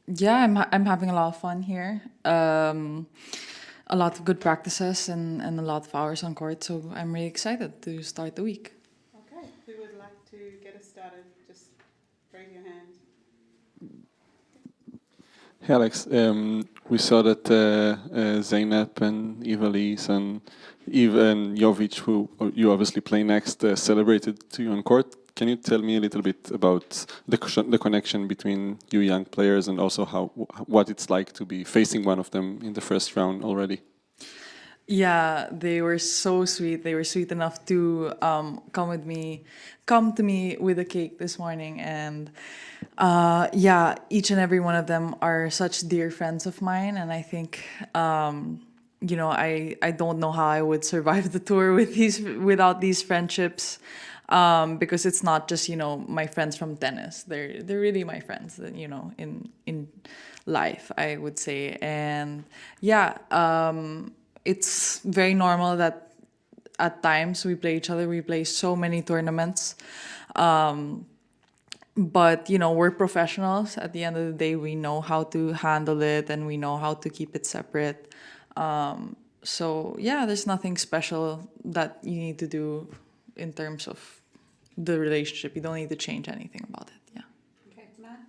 Yeah, I'm having a lot of fun here. A lot of good practices and a lot of hours on court, so I'm really excited to start the week. Okay, who would like to get us started? Just raise your hand. Hey Alex, we saw that Zeynep and Ivelisse and even Jovic, who you obviously play next, celebrated to you on court. Can you tell me a little bit about the connection between you young players and also what it's like to be facing one of them in the first round already? Yeah, they were so sweet. They were sweet enough to come to me with a cake this morning, and yeah, each and every one of them are such dear friends of mine, and I think I don't know how I would survive the tour without these friendships, because it's not just my friends from tennis. They're really my friends, in life, I would say, and yeah. It's very normal that at times we play each other. We play so many tournaments. But, we're professionals. At the end of the day, we know how to handle it and we know how to keep it separate. So, yeah, there's nothing special that you need to do in terms of the relationship. You don't need to change anything about it. Yeah. Okay, Matt.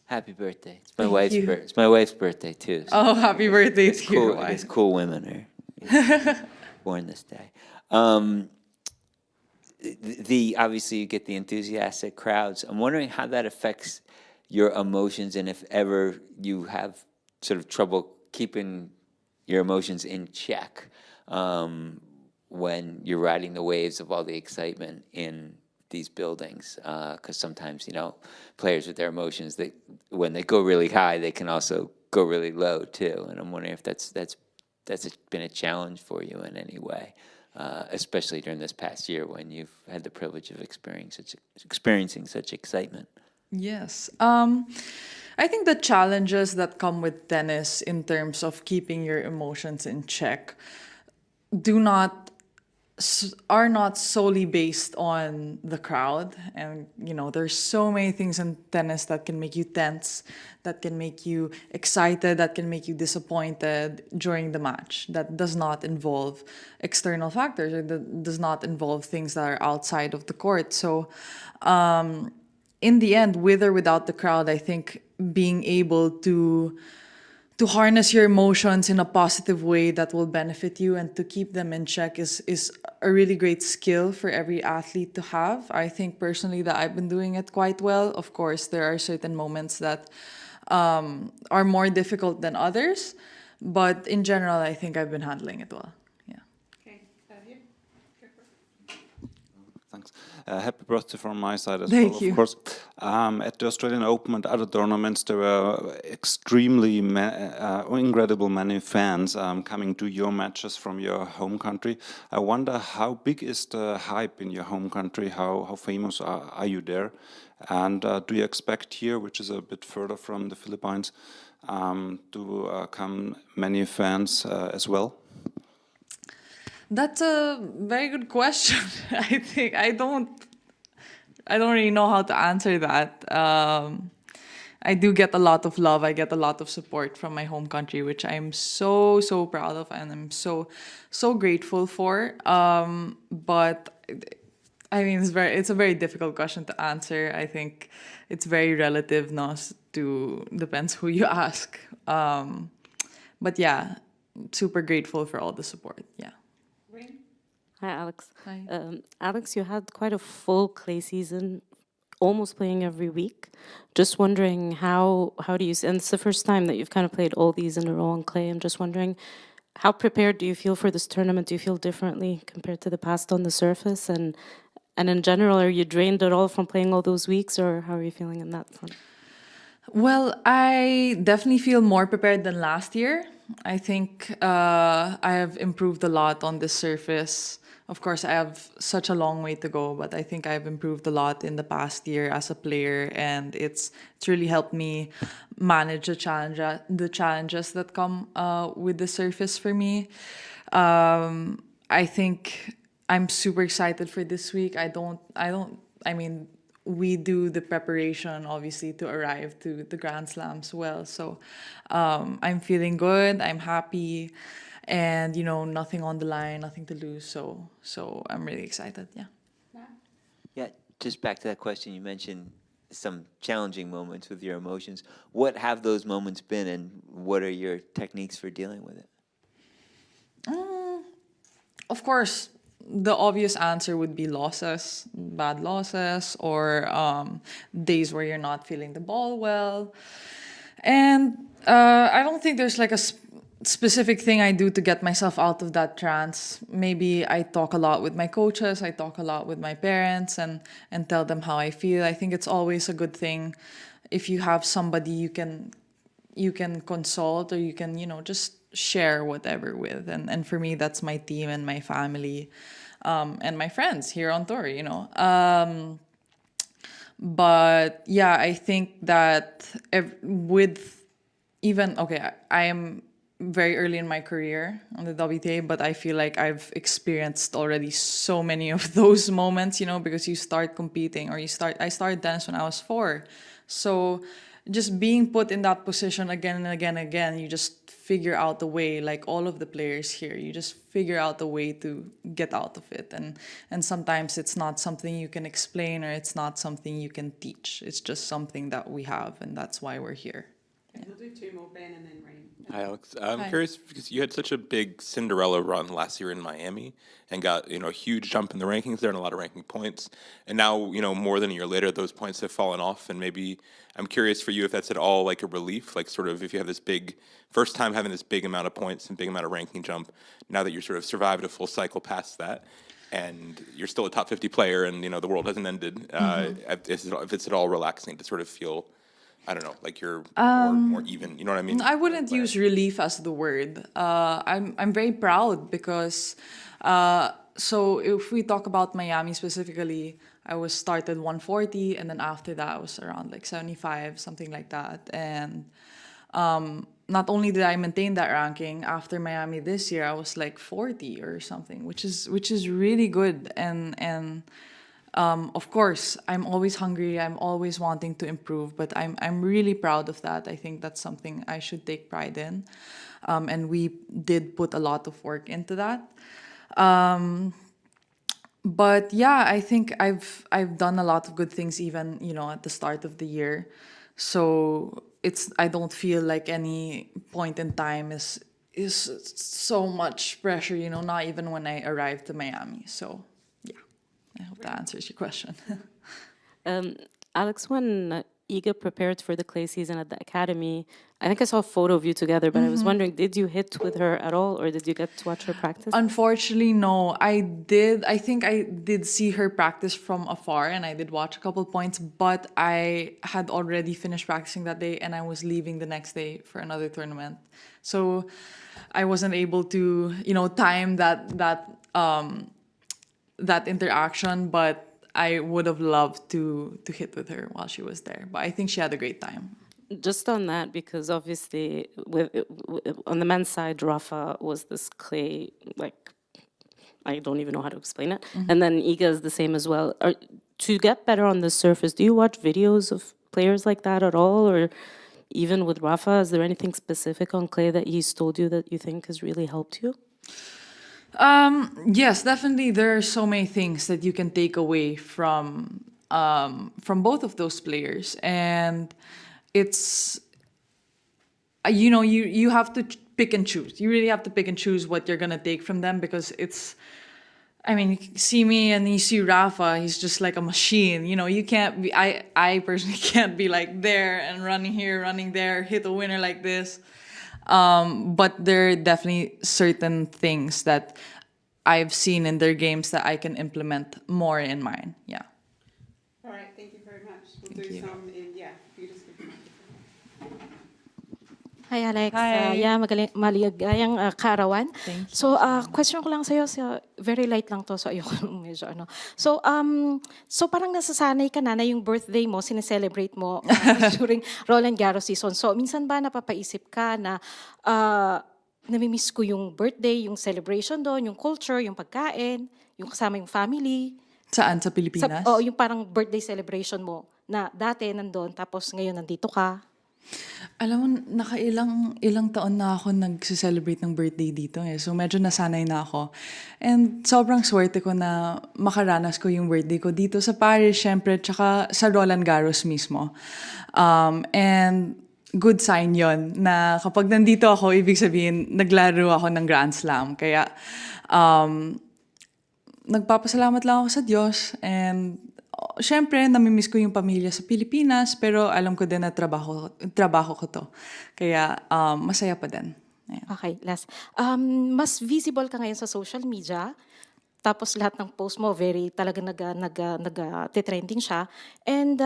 Happy birthday! It's Thank you. It's my wife's birthday too. So Oh, happy birthday it's to your cool. I guess wife. cool women are born this day. Obviously you get the enthusiastic crowds. I'm wondering how that affects your emotions, and if ever you have sort of trouble keeping your emotions in check when you're riding the waves of all the excitement in these buildings, because sometimes players with their emotions, when they go really high, they can also go really low too. And I'm wondering if that's been a challenge for you in any way, especially during this past year when you've had the privilege of experiencing such excitement. Yes. I think the challenges that come with tennis in terms of keeping your emotions in check do not are not solely based on the crowd. And there's so many things in tennis that can make you tense, that can make you excited, that can make you disappointed during the match, that does not involve external factors, or that does not involve things that are outside of the court. So in the end, with or without the crowd, I think being able to harness your emotions in a positive way that will benefit you and to keep them in check is a really great skill for every athlete to have. I think personally that I've been doing it quite well. Of course, there are certain moments that are more difficult than others, but in general, I think I've been handling it well. Yeah. Okay, here. Go for it. Thanks. Happy birthday from my side as Thank well, you. of course. At the Australian Open and other tournaments, there were extremely incredible many fans coming to your matches from your home country. I wonder how big is the hype in your home country? How famous are you there? And do you expect here, which is a bit further from the Philippines, to come many fans as well? That's a very good question. I think I don't really know how to answer that. I do get a lot of love. I get a lot of support from my home country, which I'm so proud of, and I'm so grateful for. But I mean, it's a very difficult question to answer. I think it's very relative, no, depends who you ask. But yeah, super grateful for all the support. Yeah. Ring. Hi, Alex. Hi. Alex, you had quite a full clay season, almost playing every week. Just wondering how do you, and it's the first time that you've kind of played all these in a row on clay. I'm just wondering, how prepared do you feel for this tournament? Do you feel differently compared to the past on the surface? And in general, are you drained at all from playing all those weeks, or how are you feeling in that front? Well, I definitely feel more prepared than last year. I think I have improved a lot on this surface. Of course, I have such a long way to go, but I think I've improved a lot in the past year as a player, and it's really helped me manage the challenges that come with the surface for me. I think I'm super excited for this week. I mean, we do the preparation, obviously, to arrive to the Grand Slams well. So I'm feeling good. I'm happy, and nothing on the line, nothing to lose. So I'm really excited. Yeah. Yeah, just back to that question, you mentioned some challenging moments with your emotions. What have those moments been, and what are your techniques for dealing with it? Of course, the obvious answer would be losses, bad losses, or days where you're not feeling the ball well. And I don't think there's like a specific thing I do to get myself out of that trance. Maybe I talk a lot with my coaches, I talk a lot with my parents, and tell them how I feel. I think it's always a good thing if you have somebody you can consult, or you can just share whatever with. And for me, that's my team and my family, and my friends here on tour. But yeah, I think that with even okay, I am very early in my career on the WTA, but I feel like I've experienced already so many of those moments, because you start competing, or I started tennis when I was 4. So just being put in that position again and again and again, you just figure out the way, like all of the players here, you just figure out the way to get out of it. And sometimes it's not something you can explain, or it's not something you can teach. It's just something that we have, and that's why we're here. Okay, we'll do 2 more, Ben and then Reem. Hi, Alex. I'm Hi. curious because you had such a big Cinderella run last year in Miami and got, a huge jump in the rankings there and a lot of ranking points. And now, more than a year later, those points have fallen off. And maybe I'm curious for you if that's at all like a relief, like sort of if you have this first time having this big amount of points and big amount of ranking jump, now that you're sort of survived a full cycle past that, and you're still a top 50 player and, the world hasn't ended, if it's at all relaxing to sort of feel, I don't know, like you're more even. You know what I mean? I wouldn't use relief as the word. I'm very proud because, so if we talk about Miami specifically, I was started 140, and then after that I was around like 75, something like that. And not only did I maintain that ranking after Miami this year, I was like 40 or something, which is really good. And of course, I'm always hungry. I'm always wanting to improve, but I'm really proud of that. I think that's something I should take pride in, and we did put a lot of work into that. But yeah, I think I've done a lot of good things, even at the start of the year. So I don't feel like any point in time is so much pressure. Not even when I arrived to Miami. So. I hope that answers your question. Alex, when Iga prepared for the clay season at the academy, I think I saw a photo of you together, but I was wondering, did you hit with her at all, or did you get to watch her practice? Unfortunately, no. I think I did see her practice from afar, and I did watch a couple points, but I had already finished practicing that day, and I was leaving the next day for another tournament. So I wasn't able to, time that interaction, but I would have loved to hit with her while she was there. But I think she had a great time. Just on that, because obviously on the men's side, Rafa was this clay, like, I don't even know how to explain it. And then Iga is the same as well. To get better on the surface, do you watch videos of players like that at all? Or even with Rafa, is there anything specific on clay that he's told you that you think has really helped you? Yes, definitely. There are so many things that you can take away from both of those players, and it's you have to pick and choose. You really have to pick and choose what you're gonna take from them, because it's. I mean, you see me and you see Rafa. He's just like a machine. You can't be. I personally can't be like there and running here, running there, hit a winner like this. But there are definitely certain things that I've seen in their games that I can implement more in mine. Yeah. All right, thank you very much. We'll do some in, you just give the microphone. Hi, Alex. Hi. Maligayang kaarawan. Thank you. So, question ko lang sa'yo, very light lang to, so ayoko medyo ano. So, parang nasasanay ka na yung birthday mo, sineselebrate mo during Roland Garros season. So, minsan ba napapaisip ka na namimiss ko yung birthday, yung celebration doon, yung culture, yung pagkain, yung kasama yung family? Saan? Sa Pilipinas? Yung parang birthday celebration mo na dati nandun, tapos ngayon nandito ka. Alam mo, ilang taon na ako nag-celebrate ng birthday dito eh. So medyo nasanay na ako. And sobrang swerte ko na makaranas ko yung birthday ko dito sa Paris, syempre, tsaka sa Roland Garros mismo. And good sign yon na kapag nandito ako, ibig sabihin, naglaro ako ng Grand Slam. Kaya, nagpapasalamat lang ako sa Diyos. And syempre, namimiss ko yung pamilya sa Pilipinas, pero alam ko din na trabaho ko to. Kaya masaya pa din. Ayan. Okay, last. Mas visible ka ngayon sa social media. Tapos lahat ng post mo, very talaga nag-trending siya. And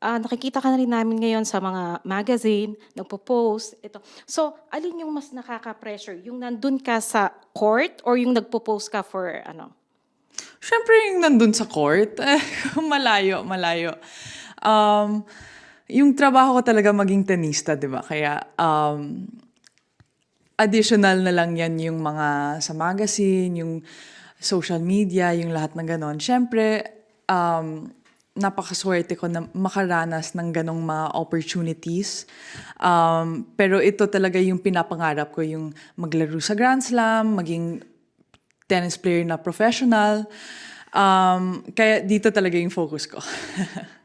nakikita ka na rin namin ngayon sa mga magazine, nagpo-post. Ito. So, alin yung mas nakaka-pressure? Yung nandun ka sa court or yung nagpo-post ka for ano? Siyempre, yung nandun sa court, malayo. Yung trabaho ko talaga maging tenista, di ba? Kaya, additional na lang yan yung mga sa magazine, yung social media, yung lahat ng ganon. Siyempre, napakaswerte ko na makaranas ng ganong mga opportunities. Pero ito talaga yung pinapangarap ko, yung maglaro sa Grand Slam, maging tennis player na professional. Kaya dito talaga yung focus ko.